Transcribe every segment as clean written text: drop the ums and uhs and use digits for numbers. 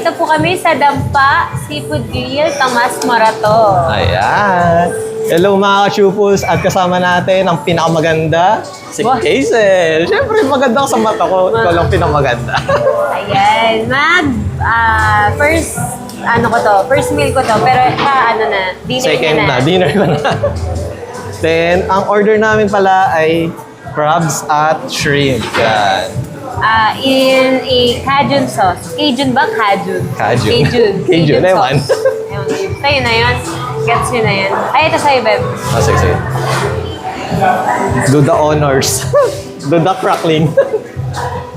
Nandito po kami sa Dampa Seafood Grill, Tomas Morato. Ayan. Hello mga ka-chupos at kasama natin ang pinakamaganda, si Wow. Hazel. Siyempre maganda ka sa mata ko, ikaw lang pinakamaganda. Ayan, first meal ko to, pero dinner Second na. dinner ko na. Then, ang order namin pala ay crabs at shrimp. Yan. In a Cajun sauce. Cajun ba? Cajun. Cajun, ewan. Ewan. Sa'yo na yun. Gets nyo na yun. Ay, ito sa'yo, Beb. Sige, sige. Do the honors. Do the crackling.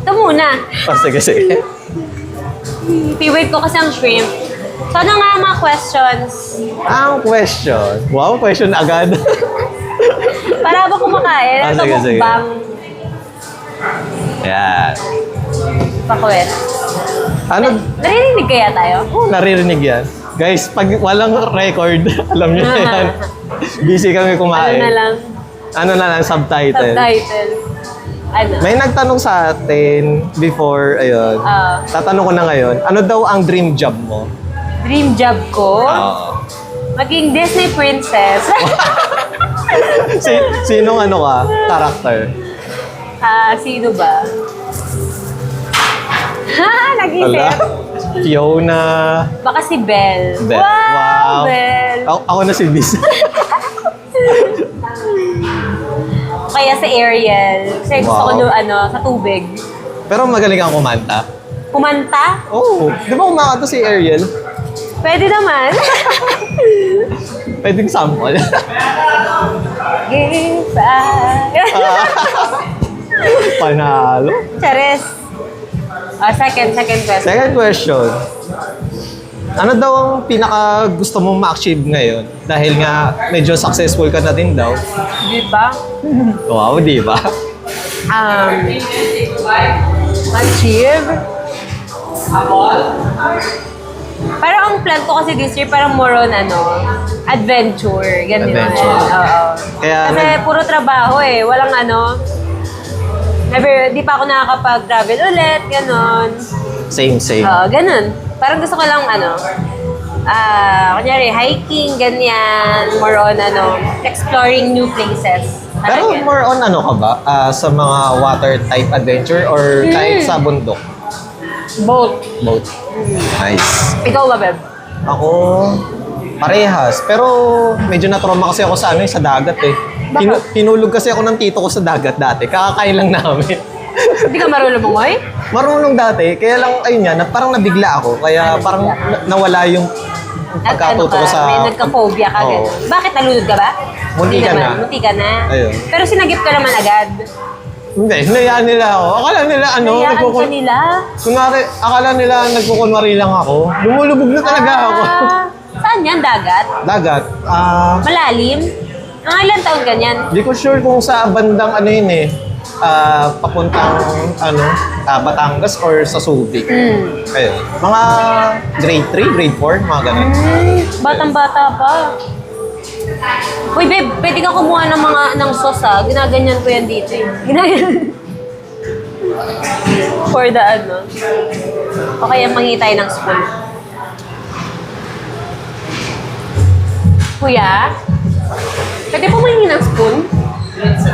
Ito muna. Sige, sige. Favorite ko kasi ang shrimp. So, ano nga ang mga questions? Ang question. Wow, question agad. Para ba kumakain? Ito Sige, sige. mukbang. Yan. Pakwet. Ano? Naririnig kaya tayo? Naririnig yan. Guys, pag walang record, alam niyo na yan. Busy kami kumain. Ano na lang? Subtitle. Subtitle. Ano? May nagtanong sa atin before, ayun. Tatanong ko na ngayon, ano daw ang dream job mo? Dream job ko? Oo. Maging Disney princess. Sinong ano ka? Character? Sino ba? Ha? Nag-isip? Ala? Fiona. Baka si Belle. Belle. Wow. Belle. Ako na si Liz. Kaya si Ariel. Kasi gusto ko sa tubig. Pero magaling kang kumanta. Kumanta? Oo. Di ba kumakanta si Ariel? Pwede naman. Pwedeng sample. Give back. Panalo. Charis. Second question. Second question. Ano daw ang pinaka gusto mong ma-achieve ngayon? Dahil nga medyo successful ka na din daw. Di ba? Wow, di ba? Achieve? Parang ang plan ko kasi this year, parang more on adventure. Ganun. Adventure. Oo. Kaya Kasi puro trabaho eh. Walang never, di pa ako nakakapag-travel ulit. Ganon. Same. Oo, ganun. Parang gusto ko lang kunyari, hiking, ganyan. More on exploring new places. Pero Parang more on ano ka ba? Sa mga water type adventure or kahit sa bundok? both. Both. Nice. Ikaw ba, Beb? Ako, parehas. Pero medyo na-trauma kasi ako sa sa dagat eh. Bakit? Pinulog kasi ako ng tito ko sa dagat dati. Kakakain lang namin. Hindi ka marunong bumoy? Marunong dati, kaya lang ayun yan, parang nabigla ako. Kaya parang nawala yung pagkatuto ko sa... May nagka-phobia ka, Oo. gano'n. Bakit nalunod ka ba? Munti Hindi ka naman. na. Munti ka na. Ayun. Pero sinagip ka naman agad. Hindi, hinayaan nila ako. Akala nila Hayaan ka nila. Kunwari, akala nila nagkukunwari lang ako. Lumulubog na talaga ako. Saan yan? Dagat? Dagat. Malalim? Mga ilang taon ganyan? Di ko sure kung sa bandang yun eh. Papuntang Batangas or sa Subic. Ayun. Mga grade 3, grade 4, mga ganun. Batang-bata pa. Uy, babe, pwede ka kumuha ng sauce Ginaganyan ko yan dito eh. Ginaganyan. For the O kaya mangi tayo ng spoon. Kuya, pwede po mangi ng spoon?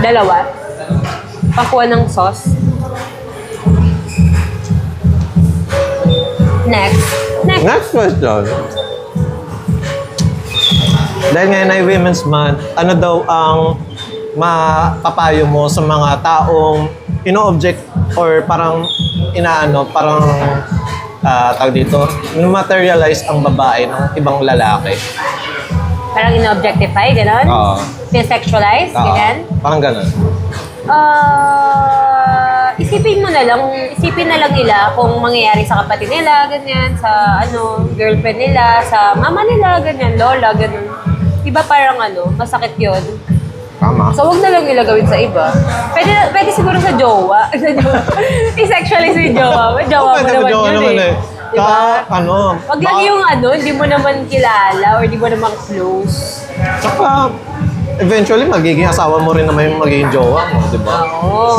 Dalawa. Pakuha ng sauce. Next. Next question. Dahil ngayon ay Women's Month, ano daw ang mapapayo mo sa mga taong ino-object or parang tawag dito, materialize ang babae ng ibang lalaki? Parang in-objectify, gano'n? Oo. Sexualize, ganyan? Parang gano'n. Isipin na lang nila kung mangyayari sa kapatid nila, ganyan, sa girlfriend nila, sa mama nila, ganyan, lola, ganun. Diba parang masakit yun? Tama. So, wag na lang nila gawin sa iba. Pwede siguro sa jowa. I-sexualize yung jowa. May jowa mo naman yun eh. Diba? Wag lang yung hindi mo naman kilala or di mo naman close. Tsaka, eventually, magiging asawa mo rin naman yung magiging jowa mo, di ba? Oo.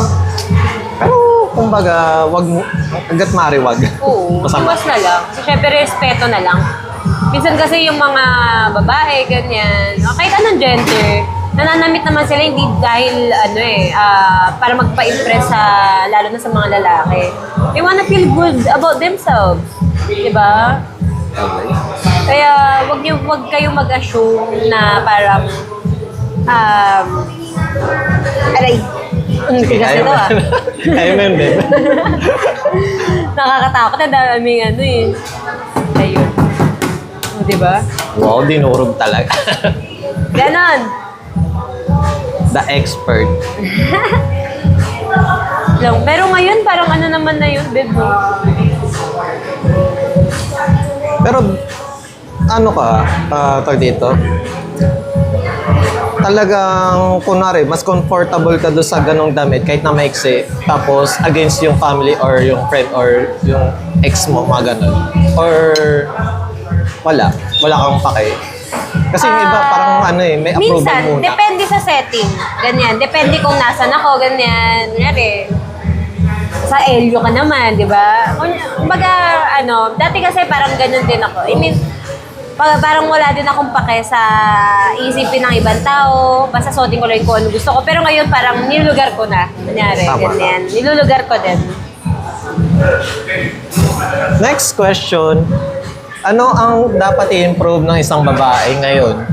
Pero, kumbaga, wag mo, hanggat maaari, wag. Oo, Masama. iwas na lang. Kasi syempre, respeto na lang. Minsan kasi yung mga babae, ganyan, kahit anong gender, nananamit naman sila hindi dahil para magpa-impress sa, lalo na sa mga lalaki. They wanna feel good about themselves. Diba? Okay. Kaya wag kayong mag-assume na parang aray. Tigas na to ah. Ayaw mo yun, babe. Nakakatakot na daming Ayun. O, diba? Wow, dinurog talaga. Ganon. The expert. Pero ngayon, parang ano naman na yun, babe, no? Pero, ano ka, tawag dito, talagang, kunwari, mas comfortable ka doon sa ganong damit kahit na maiksi, tapos against yung family or yung friend or yung ex mo, mga ganon. Or, wala kang pake. Kasi yung iba parang may approval Minsan, muna. depende sa setting. Ganyan. Depende kung nasan ako, ganyan. Kunyari, sa Elio ka naman, di ba? Kumbaga, dati kasi parang ganun din ako. I mean, parang wala din akong pake sa isipin ng ibang tao. Basta suotin ko lang kung ano gusto ko. Pero ngayon parang nilulugar ko na. Kunyari, Tama. ganyan. Nilulugar ko din. Next question. Ano ang dapat i-improve ng isang babae ngayon?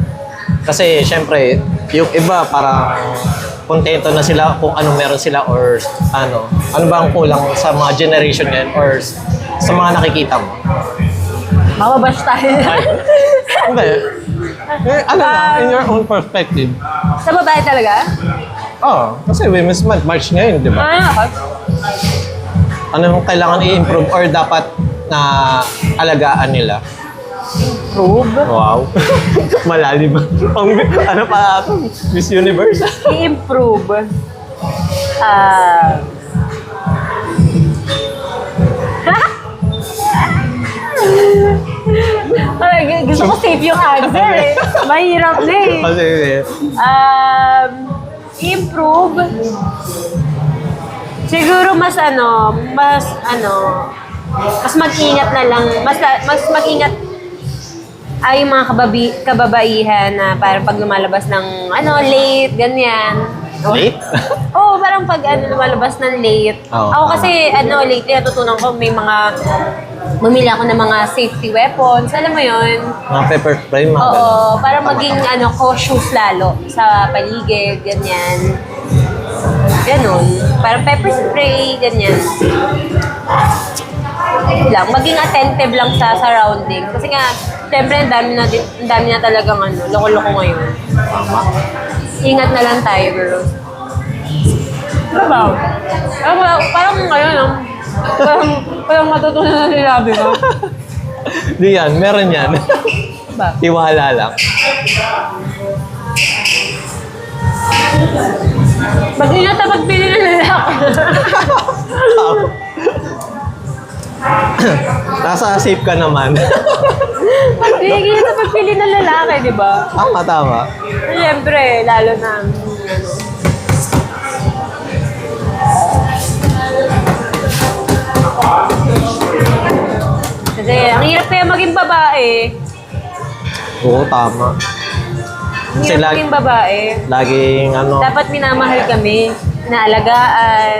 Kasi, syempre, yung iba parang kontento na sila kung anong meron sila or ano ba ang kulang sa mga generation ngayon or sa mga nakikita mo? Mababash tayo. Hindi. In your own perspective. Sa babae talaga? Kasi Women's Month, March ngayon, di ba? Okay. Ano kailangan i-improve or dapat na alagaan nila? Improve? Wow. Malalim. Ano pa ito? Miss Universe? I-improve. Gusto ko save yung answer eh. Mahirap na eh. Kasi, I-improve. Siguro mas mag-ingat na lang. Mas mag-ingat ay yung mga kababaihan na parang pag lumalabas ng late, ganyan. late? Oo, parang pag lumalabas ng late. Oo, Ako kasi lately natutunan ko may mamili ako ng mga safety weapons. Alam mo yun? Mga pepper spray, mga Oo, ganun. para Tama, maging tama. cautious lalo sa paligid, ganyan. Ganon. Parang pepper spray, ganyan. Maging attentive lang sa surrounding. Kasi nga, syempre, ang dami na talagang loko-loko ngayon. Ingat na lang tayo, girls. Ano ba? Parang ngayon, parang matutunan na sinabi mo. Di yan, meron yan. Ba? Tiwala lang. Mag-ingat na pagpili ng lalaki. Nasa safe ka naman. Mag-ingat na pagpili ng lalaki, di ba? Tama. Siyempre, lalo na, Kasi ang hirap kaya maging babae. Oo, tama. Ang Kasi hirap maging babae. laging Dapat minamahal kami, naalagaan.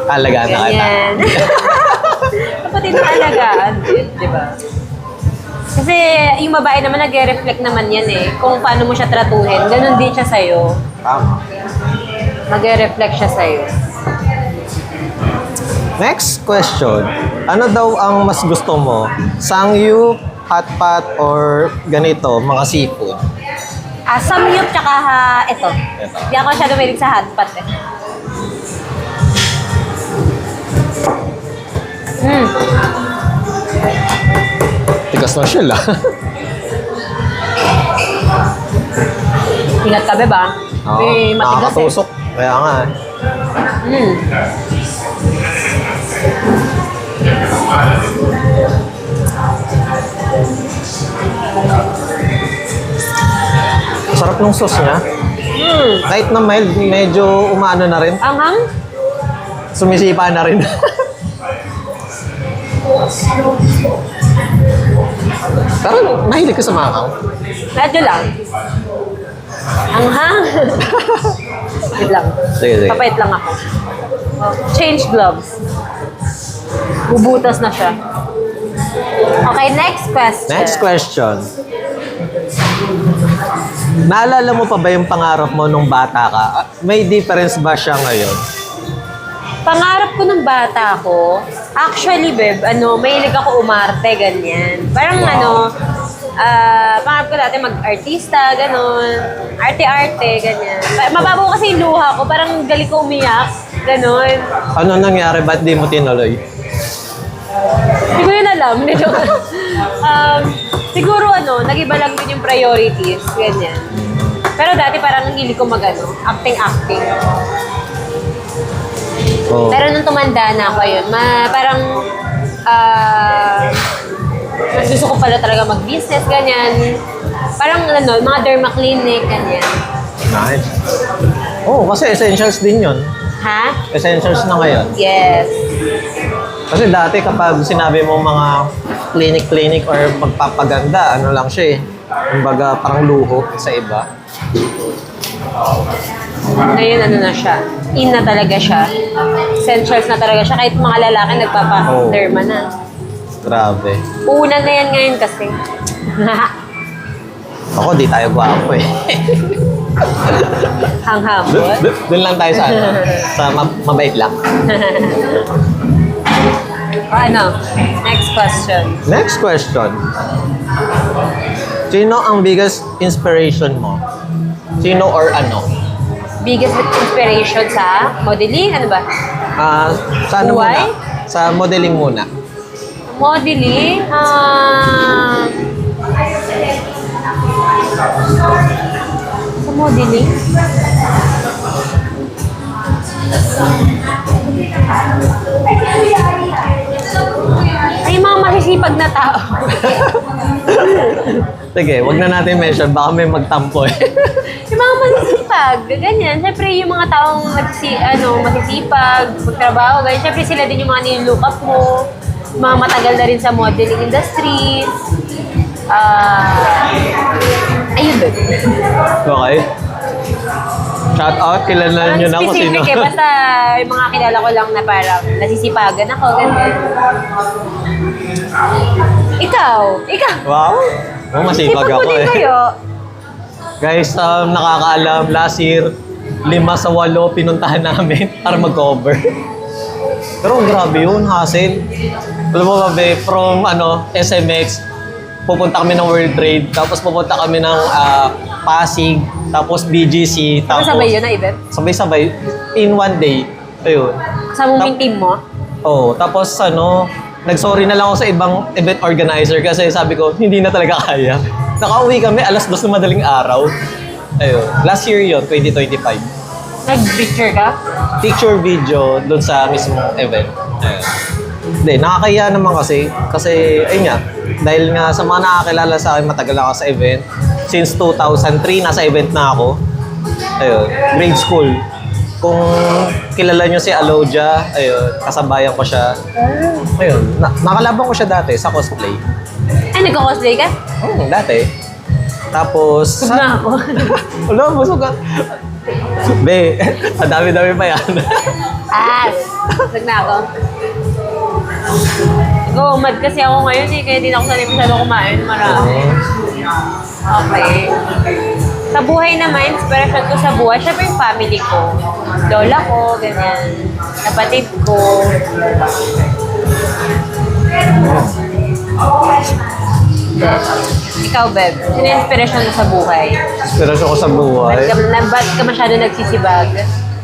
alagaan na kita. Ganyan. Dapat inaalagaan, di ba? Kasi yung babae naman nag-reflect naman yan eh. Kung paano mo siya tratuhin, ganun din siya sa'yo. Tama. Mag-reflect siya sa'yo. Next question. Ano daw ang mas gusto mo? Sangyup, hot pot, or ganito, mga seafood? Samyup tsaka ito. Hindi ako siya dumilig sa hotpot eh. Tigas na siya lah. Ingat ka, beba. May matigas eh. Nakakatusok. Kaya nga. Sarap ng sauce niya. Kahit na mild, medyo umano na rin. Anghang? Sumisipa na rin. Pero mahilig ka sa maanghang. Medyo lang. Anghang. Wait lang. Sige, sige. Papait lang ako. Change gloves. Bubutas na siya. Okay, next question. Next question. Naalala mo pa ba yung pangarap mo nung bata ka? May difference ba siya ngayon? Pangarap ko nung bata ko, actually, babe, mahilig ako umarte, ganyan. Parang pangarap ko dati mag-artista, ganon. Arte-arte, ganyan. Mababaw kasi yung luha ko, parang gali ko umiyak, ganon. Ano nangyari? Ba't di mo tinuloy? Hindi ko yun alam. Siguro nag-iba lang din yung priorities, ganyan. Pero dati parang hilig ko acting-acting. Oh. Pero nung tumanda na ako yun, parang mas gusto ko pala talaga mag-business, ganyan. Parang mga derma clinic, ganyan. Nice. Oh, kasi essentials din yun. Ha? Essentials na ngayon. Yes. Kasi dati kapag sinabi mo mga clinic or magpapaganda, ano lang siya eh. Kumbaga parang luho sa iba. Ngayon na siya. In na talaga siya. Essentials na talaga siya. Kahit mga lalaki nagpapa-derma na. Grabe. Una na yan ngayon kasi. Ako, di tayo gwapo eh. Hanghambot. Doon lang tayo sa mabait lang. Next question. Next question. Sino ang biggest inspiration mo? Sino or ano? Biggest inspiration sa modeling? Ano ba? Sa ano Buhay? muna? Sa modeling muna. Modeling? Sa modeling? Ay, mga masisipag na tao. Sige, wag na natin mention. Baka may magtampo eh. Yung mga masisipag, ganyan. Siyempre, yung mga taong masisipag, magtrabaho, ganyan. Siyempre, sila din yung mga nilook up mo. Yung mga matagal na rin sa modeling industry. Ayun doon. Okay. Shout out, kilala nyo na kung sino. Specific basta yung mga kilala ko lang na parang nasisipagan ako, ganyan. Ikaw. Wow. Oh, masipag Sipag ako mo din eh. kayo. Guys, nakakaalam, last year, 5 sa 8 pinuntahan namin para mag-cover. Pero grabe yun, hassle. Alam mo ba, be, from SMX, pupunta kami ng World Trade, tapos pupunta kami ng Pasig, tapos BGC, tapos... Sabay yun na event? Sabay-sabay, in one day. Ayun. Kasama mo yung team mo? Oo, tapos nag-sorry na lang ako sa ibang event organizer kasi sabi ko, hindi na talaga kaya. Nakauwi kami, 2:00 na madaling araw. Ayun. Last year yun, 2025. Nag-picture ka? Picture video doon sa mismong event. Ayun. Hindi, nakakaya naman kasi. Kasi, ayun nga, dahil nga sa mga nakakilala sa akin, matagal ako sa event. Since 2003, nasa event na ako. Ayun, grade school. Kung kilala nyo si Alodia, ayun, kasabayan ko siya. Ayun, nakalaban ko siya dati sa cosplay. Ay, nagka-cosplay ka? Dati. Tapos... Busog na ako. Wala, busog ka. Be, madami-dami pa yan. Busog na ako. Umad kasi ako ngayon kaya di na ako sanay masyado kumain. Marami. Okay. Sa buhay naman, inspiration ko sa buhay, syempre yung family ko. Lola ko, ganyan. Kapatid ko. Ikaw, Beb, sino yung inspiration mo sa buhay? Inspirasyon ko sa buhay. Ba't ka masyado nagsisibag?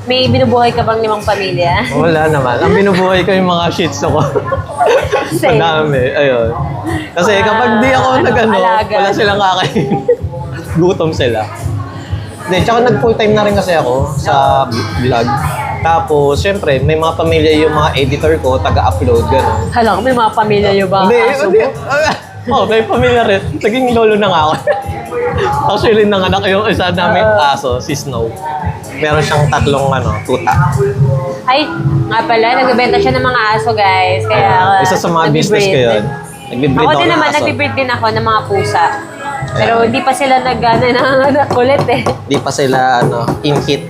May binubuhay ka bang 5 pamilya? Wala naman. Ang binubuhay ko yung mga shih tzu ko. Same. Madami. Ayun. Kasi kapag di ako alaga. wala silang kakain. Gutom sila. Hindi, tsaka nag-full time na rin kasi ako sa vlog. Tapos, syempre, may mga pamilya yung mga editor ko, taga-upload, gano'n. Hala ko, may mga pamilya yung ba? Hindi. May pamilya rin. Naging lolo na nga ako. Actually, nanganak yung isa namin aso, si Snow. meron siyang tatlong tuta. Ay, nga pala, nagbebenta siya ng mga aso, guys. Kaya, Isa sa mga business ko yun. Nagbibreed ako ako din ng naman, aso. nagbibreed din ako ng mga pusa. Pero hindi pa sila ng kulit eh. Di pa sila in-hit.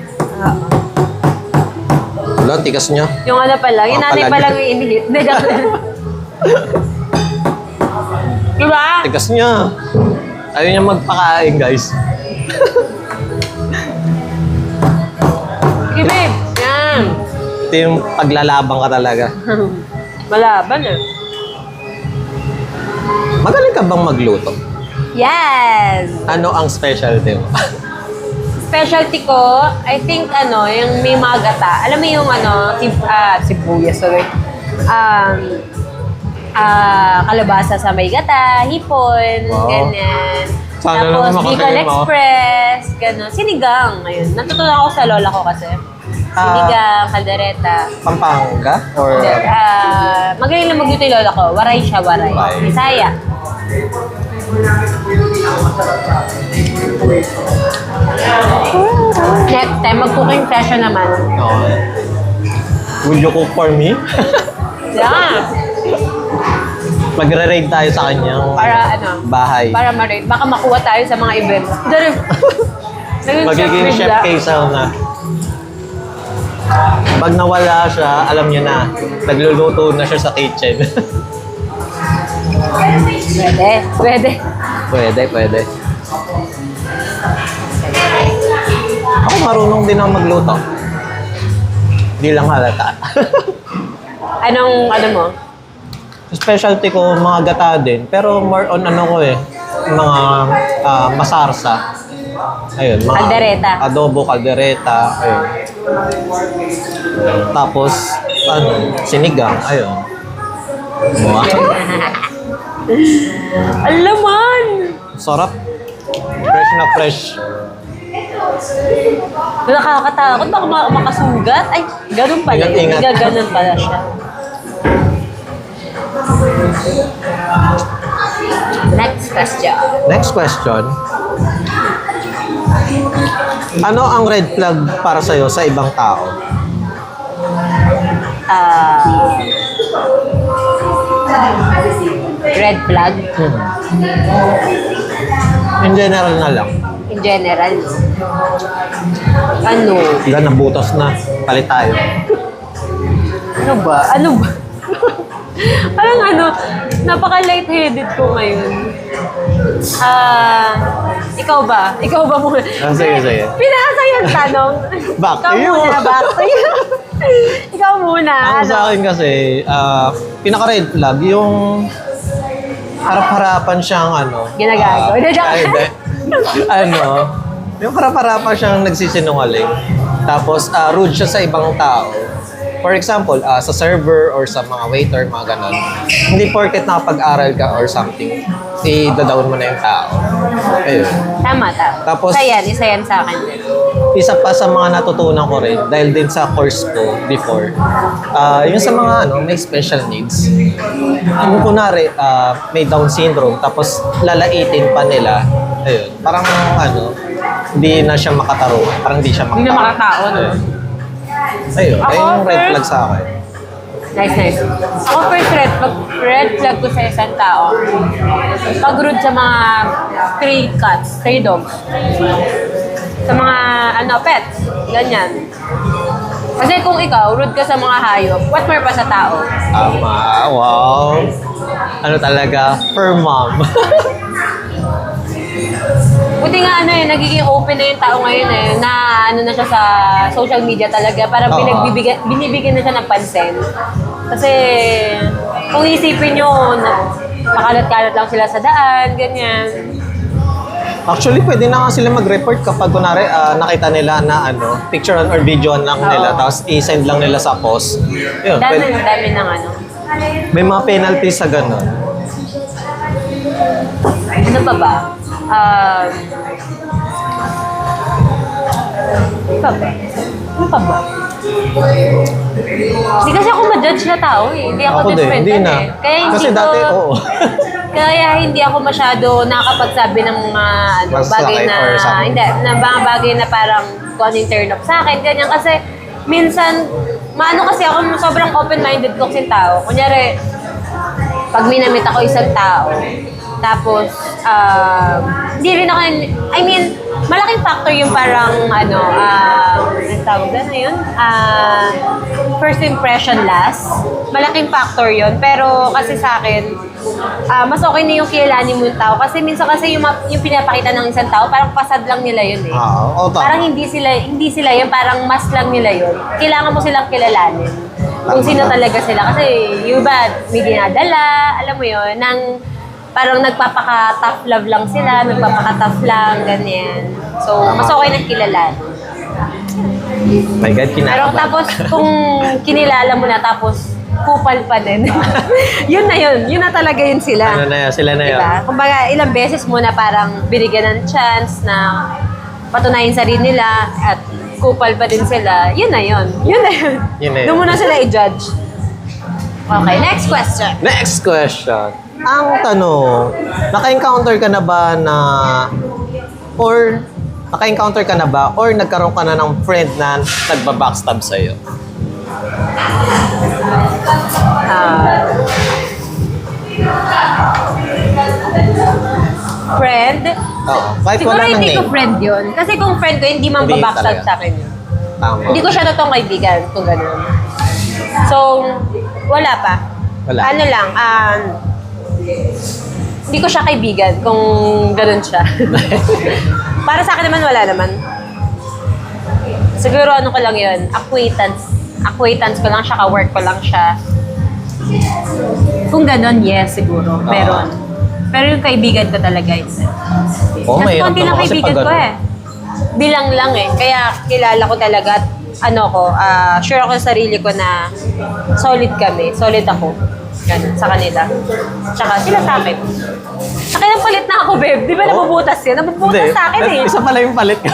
Wala, tigas nyo. Yung ano pa lang, yung nanay pa lang yung inihit. Hindi, joke lang. Diba? Tigas nyo. Ayaw niya magpakain, guys. Okay, babe. Yan. Ito yung paglalabang ka talaga. Malaban eh. Magaling ka bang magluto? Yes! Ano ang specialty mo? Specialty ko, I think yung may mga gata. Alam mo yung sibuyas, sorry. Kalabasa sa may gata, hipon, Wow. ganyan. Sana Tapos naman Bicol makakain mo. Express, gano'n. Sinigang, ayun. Natutunan ako sa lola ko kasi. Sinigang, kaldereta. Pampanga? Or Magaling lang magluto yung lola ko. Waray siya, waray. Waray. Bisaya. Next time, mag-cooking session naman. Will you cook for me? Yeah. Magre-raid tayo sa kanyang Para bahay. Para ma-rate. Baka makuha tayo sa mga event. Magiging chef Kaysel na. Pag nawala siya, alam niyo na, nagluluto na siya sa kitchen. Pwede. Pwede. Ako marunong din ako magluto. Hindi lang halata. Anong, mo? Specialty ko, mga gata din. Pero more on mga masarsa. Ayun, mga Kaldereta. adobo, kaldereta. Ayun. Tapos, sinigang. Ayun. Wow. Alaman! Sarap. Fresh na fresh. Nakakatakot. Baka makasugat. Ay, ganun pala. Ingat. Ganun pala siya. Next question. Ano ang red flag para sa'yo sa ibang tao? Red flag. In general na lang. In general. Ano? Diba, nabutas na. Palit tayo. Ano ba? Parang napaka-lightheaded ko ngayon. Ikaw ba? Ikaw ba muna? Sige. Pinasa yung tanong. Back to Ikaw you. muna, back to you. Ikaw muna. Ang sa akin kasi, pinaka-red flag, yung harap-harapan siyang Ginagago. Hindi. Yung harap-harapan siyang nagsisinungaling. Tapos, rude siya sa ibang tao. For example, sa server or sa mga waiter, mga ganon. Hindi porket nakapag-aral ka or something, i-down mo na yung tao. Ayun. Tama. Tapos- Isa yan sa akin. Isa pa sa mga natutunan ko rin, dahil din sa course ko before, yung sa mga may special needs. Kung kunwari, may Down syndrome, tapos lalaitin pa nila, ayun, parang hindi na siya makataro. Parang hindi siya Hindi na makataro. makatao, no? Ayun, Ako, ayun yung red first- flag sa akin. Nice. Ako first red flag ko sa isang tao. Pag rude sa mga stray dogs. Sa mga pets. Ganyan. Kasi kung ikaw, rude ka sa mga hayop, what more pa sa tao? Tama, wow. Talaga, per mom. Buti nga nagiging open na yung tao ngayon na na siya sa social media talaga. Parang Oo. binibigyan na siya ng pansin. Kasi kung isipin nyo, pakalat-kalat lang sila sa daan, ganyan. Actually, pwede na nga sila mag-report kapag kunwari nakita nila na picture or video lang nila, Oo. tapos i-send lang nila sa post. Yun, Dami pwede, ng may mga penalties sa ganun. Ano pa ba? Ano pa ba? Hindi kasi ako ma-judge na tao eh. Hindi ako Ako din, judgmental hindi na. eh. Kaya hindi Kasi ko, dati, oo. Kaya hindi ako masyado nakakapagsabi ng mga bagay Masakit na, or something. hindi, na mga bagay na parang kung ano yung turn off sa akin, ganyan. Kasi minsan, maano kasi ako, sobrang open-minded ko kasing tao. Kunyari, pag minamit ako isang tao, tapos, hindi rin ako, I mean, malaking factor yung parang, ang tawag na yun? First impression last. Malaking factor yun. Pero kasi sa akin, mas okay na yung kilalanin mo yung tao. Kasi minsan kasi yung pinapakita ng isang tao, parang pasad lang nila yun eh. Parang hindi sila yun, parang mas lang nila yun. Kailangan mo silang kilalanin. Kung sino talaga sila. Kasi yung iba, may dinadala, alam mo yun, parang nagpapaka-tough love lang sila, nagpapaka-tough lang, ganyan. So, mas okay na kilalanin. My God, Pero tapos, kung kinilala mo na, tapos kupal pa din. Yun na yun. Yun na talaga yun sila. Ano na yun? Sila na yun. Diba? Kumbaga, ilang beses mo na parang binigyan ng chance na patunayin sarili nila at kupal pa din sila. Yun na yun. Yun na yun. Yun na yun. Doon mo na sila i-judge. Okay, next question. Next question. Ang tanong, naka-encounter ka na ba or nagkaroon ka na ng friend na nagba-backstab sa'yo? Friend? Oo. Kahit Siguro wala ng hindi ko name. friend yun. Kasi kung friend ko, hindi man Hindi babackstab talaga. sa akin yun. Tama. Hindi ko siya totoong kaibigan kung gano'n. So, wala pa. Wala. Ano lang, hindi ko siya kaibigan kung gano'n siya. Para sa akin naman, wala naman. Siguro ano ko lang yun, acquaintance ko lang siya, ka-work ko lang siya. Kung gano'n, yes, siguro. Meron. Pero yung kaibigan ko talaga, hindi. Oo, Kasi mahirap konti naman ng kasi kaibigan pag ko ganun. eh. Bilang lang eh. Kaya kilala ko talaga at sure ako sa sarili ko na solid kami. Solid ako. Ganun, sa kanila. Tsaka sila sa akin. Sa akin ang palit na ako, babe. Di ba nabubutas yun? Nabubutas sa akin eh. Isa pala yung palit ka.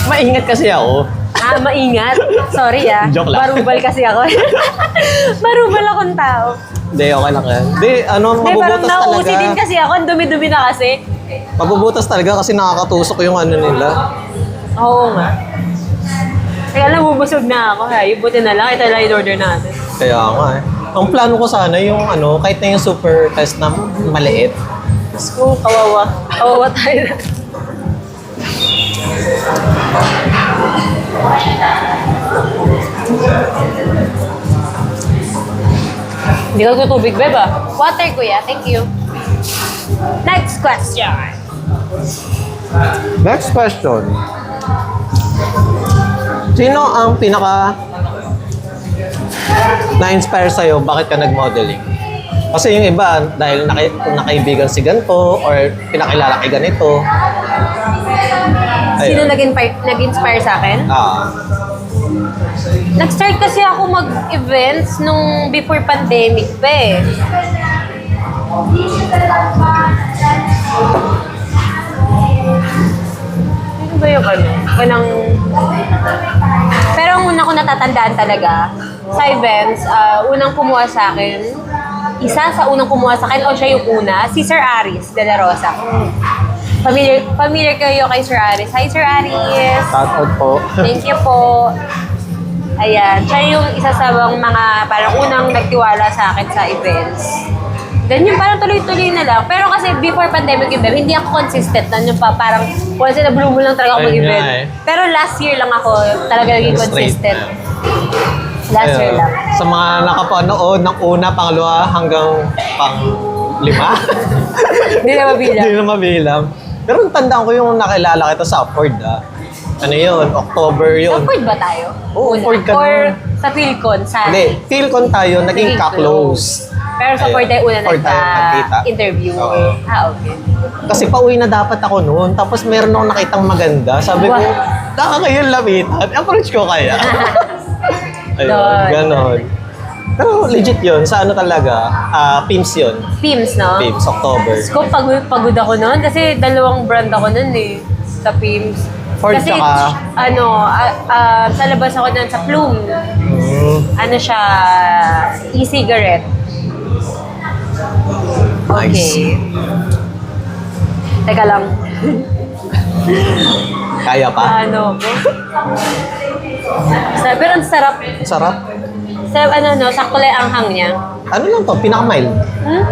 Maingat kasi ako. Maingat. Sorry Joke lang. Marubal kasi ako. Marubal akong tao. Hindi, okay lang yan. Hindi, Parang mabubutas nauusi talaga. din kasi ako. Ang dumi-dumi na kasi. Mabubutas talaga kasi nakakatusok yung ano nila. Oo nga. Kaya lang, bubusog na ako. Buti na lang. Ito lang in-order natin. Kaya nga eh. Ang plano ko sana yung kahit na yung super test na maliit. Diyos ko, kawawa. Kawawa tayo. Hindi ka tutubig, beb Water, kuya. Thank you. Next question. Next question. Sino ang na-inspire sa'yo? Bakit ka nag-modeling? Kasi yung iba, dahil nakaibigan si ganito or pinakilala kay ganito. Sino nag-inspire sa akin? Nag-start kasi ako mag-events nung before pandemic pa eh. Ano ba yung Pero ang una ko natatandaan talaga, sa events, unang kumuha sa akin, isa sa unang kumuha sa akin, o siya yung una, si Sir Aris de la Rosa. Familiar kayo kay Sir Aris. Hi, Sir Aris! Shout out po. Thank you po. Ayan, siya yung isa sa mga parang unang nagtiwala sa akin sa events. Then yung parang tuloy-tuloy na lang. Pero kasi before pandemic yung hindi ako consistent na yung parang once in a blue moon lang talaga ako Ayun mag-event. nga eh. Pero last year lang ako talaga naging consistent. Last year lang. Sa mga nakapanood ng una, pangalawa hanggang pang-5. Hindi na mabilang. Hindi na mabilang. Pero tandaan ko yung nakilala kita sa Upward Ano yun? October yun. Upward ba tayo? Oo, Una. Upward ka Or na. sa Philcon? Hindi, Philcon tayo, naging ka-close. Pero sa Upward tayo una Upward tayo nagkita. nagka-interview. Oo. Okay. Kasi pauwi na dapat ako noon. Tapos meron akong nakitang maganda. Sabi ko, kaka kayo lapitan. Approach ko kaya. Ayun, Doon. ganon. Pero legit yun. Sa ano talaga? PIMS yun. PIMS, no? PIMS, October. Diyos ko, pagod ako noon kasi dalawang brand ako noon eh, sa PIMS. Ford Kasi, tsaka- sa labas ako noon sa Plume. Ano siya, e-cigarette. Nice. Okay. Teka lang. Kaya pa? Ano ko. Pero ang sarap. Sarap. Sarap no, sakto lang ang hang niya. Ano lang to? Pinaka-mild. Hmm?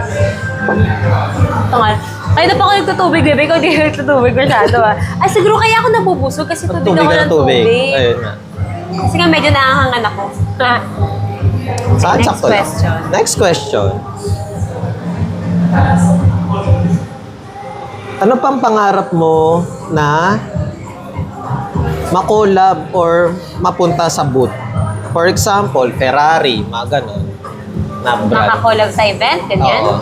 Ito nga. Kaya na pa ako nagtutubig, bebe. Ikaw di nagtutubig masyado ah. Ay, siguro kaya ako nabubusog kasi tubig ako ng tubig. Ayun nga. Kasi nga medyo naahangan ako. Saan Next sakto lang? question. Next question. Ano pang pangarap mo na makolab or mapunta sa booth? For example, Ferrari, mga ganon. Na brand. Makakolab sa event, ganyan. Oo.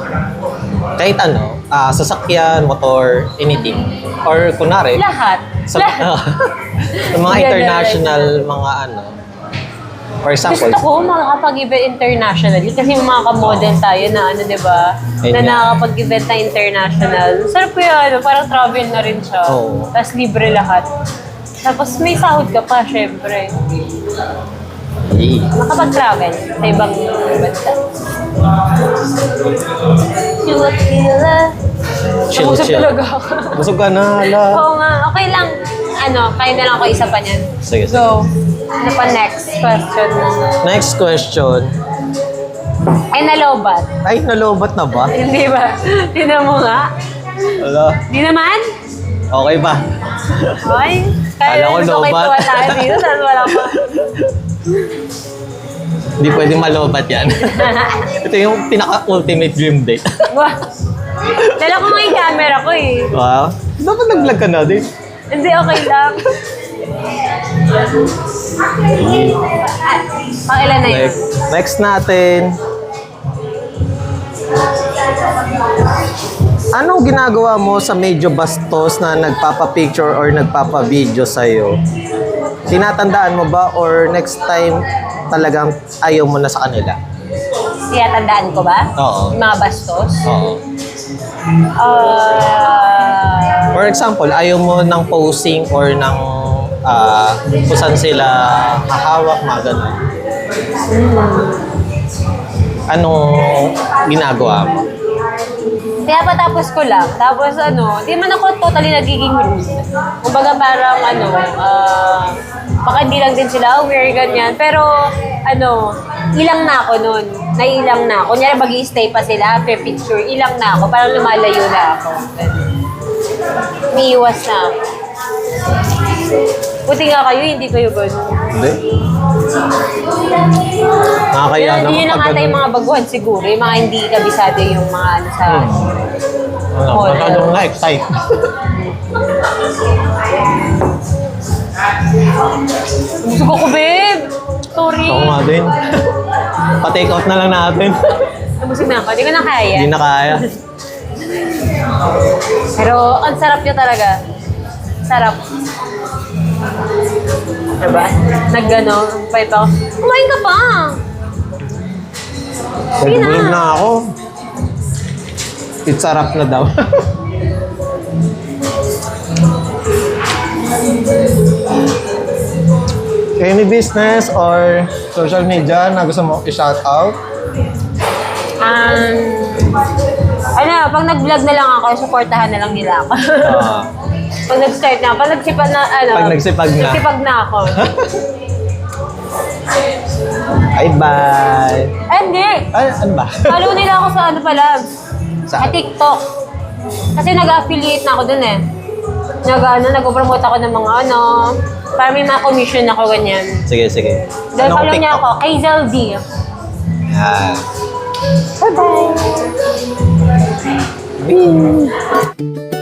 Kahit ano, sasakyan, motor, anything. Or kunwari, Lahat. sa, sa mga Ganda international, mga ano. For example, Gusto ko makakapag-event internationally kasi yung mga ka-model tayo na ano, di ba? Ayun Na nga. nakakapag-event na international. Sarap ko yun, parang travel na rin siya. Oo. Tapos libre lahat. Tapos may sahod ka pa, syempre. Makapag-travel sa ibang bansa. chill, Nabusog chill. talaga ako. Busog ka na, hala. Oo nga, okay lang. Ano, kaya na lang ako isa pa niyan. Sige, sige. So, ano pa next question? Next question. Ay, nalobat. Ay, nalobat na ba? Hindi ba? Tingnan mo nga. Hala. Di naman? Okay ba? Ay, Kala kaya ko gusto lobat. kayo tuwa tayo dito, tapos wala pa. Hindi pwedeng malobat yan. Ito yung pinaka-ultimate dream date. Wah. Dala ko nga yung camera ko eh. Wow. Dapat nag-vlog ka na din. Hindi, okay lang. Pangilan na yun. Next natin. Anong ginagawa mo sa medyo bastos na nagpapa-picture or nagpapa-video sa'yo? Tinatandaan mo ba or next time talagang ayaw mo na sa kanila? Kaya tandaan ko ba? Oo. Yung mga bastos? Oo. Ah... For example, ayaw mo ng posing or ng kung saan sila hahawak, mga ganun. Anong ginagawa mo? Kaya patapos ko lang. Tapos ano, di man ako totally nagiging rude. Kumbaga parang ano, baka hindi lang din sila aware, ganyan. Pero ano, ilang na ako nun. Nailang na ako. Kunyari mag-i-stay pa sila after picture, ilang na ako. Parang lumalayo na ako. Umiiwas na ako. Buti nga kayo, hindi kayo gano'n. Hindi. Nakakaya Yun, naman yun lang pag ata yung mga baguhan siguro. Yung mga hindi kabisado yung mga ano sa... Masyadong na-excite. Busog ako, babe! Sorry. Oo nga din. Pa-take out na lang natin. Nabusog na ako. Hindi ko na kaya. Hindi na kaya. Pero ang sarap niya talaga. Sarap. Diba? Nag-ano, fight ako. Kumain ka pa! Sige na. Nagulog na ako. It's sarap na daw. Any business or social media na gusto mo i-shout out? Ano, pag nag-vlog na lang ako, supportahan na lang nila ako. Pag nag-start na, pag nagsipag na, ano, Pag nagsipag na. nagsipag na ako. Bye-bye. Ay, hindi. Ay, ano ba? Follow nila ako sa ano pala, sa Saan? TikTok. Kasi nag-affiliate na ako dun eh. Nag-promote ako ng mga ano, para may mga commission ako ganyan. Sige, sige. Dahil follow niya TikTok? ako, Hazel D. Yan. Bye-bye!